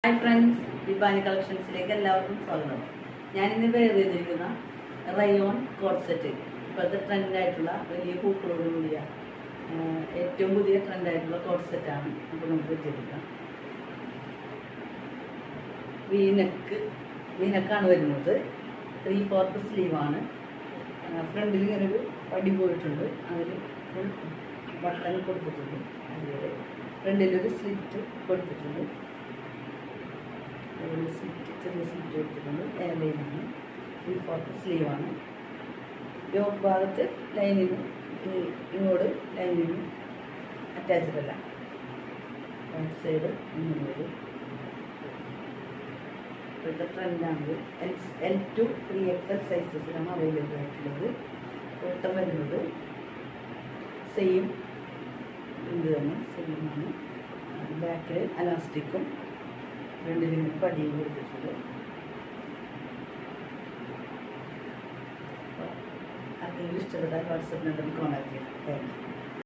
Hi friends, ദീപാനി കളക്ഷൻസിലേക്ക് എല്ലാവർക്കും സ്വാഗതം. ഞാനിന്ന് വെയർ ചെയ്തിരിക്കുന്ന റയോൺ കോട്ട് സെറ്റ്, ഇപ്പോഴത്തെ ട്രെൻഡായിട്ടുള്ള വലിയ പൂക്കളോട് കൂടിയ ഏറ്റവും പുതിയ ട്രെൻഡായിട്ടുള്ള കോട്ട് സെറ്റാണ് ഇപ്പോൾ നമുക്ക് വെച്ചെടുക്കാം. വീനക്കാണ് വരുന്നത്. 3/4 സ്ലീവാണ്. ഫ്രണ്ടിൽ ഇങ്ങനെ ഒരു പടി പോയിട്ടുണ്ട്, അതിൽ ഫുൾ ബട്ടൺ കൊടുത്തിട്ടുണ്ട്. അതുപോലെ ഫ്രണ്ടിലൊരു സ്ലിറ്റ് കൊടുത്തിട്ടുണ്ട്, ചെറിയ സ്ലിറ്റ് കൊടുത്തിട്ടുണ്ട്. എയർ ലൈനാണ്. 3/4 സ്ലീവാണ്. യോക്ക് ഭാഗത്ത് ലൈനിന് ഇങ്ങോട്ട് ലൈനിന് അറ്റാച്ച്ഡ് അല്ല. ബാക്ക് സൈഡ് ഇങ്ങനെ വരും. ഇപ്പോഴത്തെ ട്രെൻഡാണ്. L to 3XL സൈസസിലാണ് അവൈലബിൾ ആയിട്ടുള്ളത്. ഓട്ടം വരുന്നത് സെയിം ഇത് തന്നെ, സെയിമാണ്. ബാക്കിൽ അലാസ്റ്റിക്കും ഫ്രണ്ടിൽ നിന്ന് പടിയും കൊടുത്തിട്ടുണ്ട്. അതിൽ ഇഷ്ടപ്പെട്ടാൽ വാട്സപ്പ് നമ്പറിൽ കോൺടാക്ട് ചെയ്യാം. Thank you.